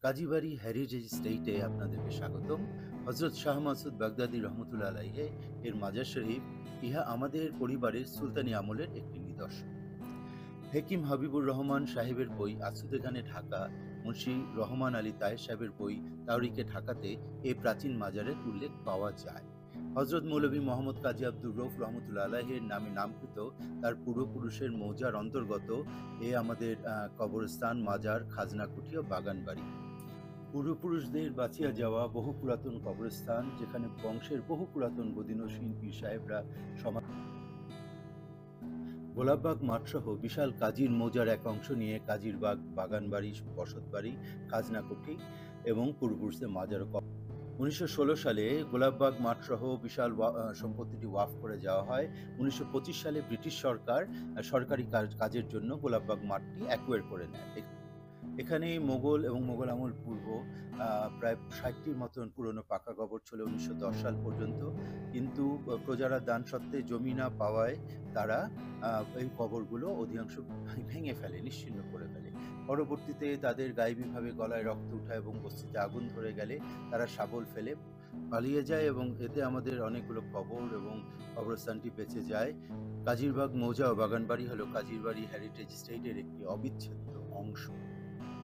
Kazibari heritage স্টেটে আপনাদেরকে স্বাগতম। হজরত শাহ মাসুদ বাগদাদী রহমতুল্লাহ আলাইহে এর মাজার শরীফ, ইহা আমাদের পরিবারের সুলতানি আমলের একটি নিদর্শন। হেকিম হাবিবুর রহমান সাহেবের বই আসুদে খানে ঢাকা, মুন্সি রহমান আলী তাহের সাহেবের বই তাওরিকে ঢাকাতে এই প্রাচীন মাজারের উল্লেখ পাওয়া যায়। হজরত মৌলভী মোহাম্মদ কাজী আব্দুর রউফ রহমতুল্লাহ আলাইহের নামে নামকৃত তার পূর্বপুরুষের মৌজার অন্তর্গত আমাদের কবরস্থান, মাজার, খাজনাকুঠি ও বাগানবাড়ি। পূর্বপুরুষদের বাঁচিয়া যাওয়া বহু পুরাতন কবরস্থান, যেখানে বংশের বহু পুরাতন গদিনসীন পীর সাহেবরা সমাধি। গোলাপবাগ মাঠসহ বিশাল কাজীর মৌজার এক অংশ নিয়ে কাজীরবাগ, বাগানবাড়ি, বসতবাড়ি, খাজনাকুঠি এবং পূর্বপুরুষদের মাজার। 1916 সালে গোলাপবাগ মাঠসহ বিশাল সম্পত্তিটি ওয়াকফ করে যাওয়া হয়। 1925 সালে ব্রিটিশ সরকার সরকারি কাজের জন্য গোলাপবাগ মাঠটি অ্যাকোয়ার করে নেয়। এখানে মোগল এবং মোগল আমল পূর্ব প্রায় 60টির মতন পুরনো পাকা কবর ছিল 1910 সাল পর্যন্ত। কিন্তু প্রজারা দান সত্ত্বে জমি না পাওয়ায় তারা এই কবরগুলো অধিকাংশ ভেঙে ফেলে, নিশ্চিহ্ন করে ফেলে। পরবর্তীতে তাদের গায়েবীভাবে গলায় রক্ত ওঠা এবং বস্তিতে আগুন ধরে গেলে তারা শাবল ফেলে পালিয়ে যায় এবং এতে আমাদের অনেকগুলো কবর এবং কবরস্থানটি বেঁচে যায়। কাজীরবাগ মৌজা ও বাগানবাড়ি হলো কাজীরবাড়ি হেরিটেজ স্টেটের একটি অবিচ্ছেদ্য অংশ।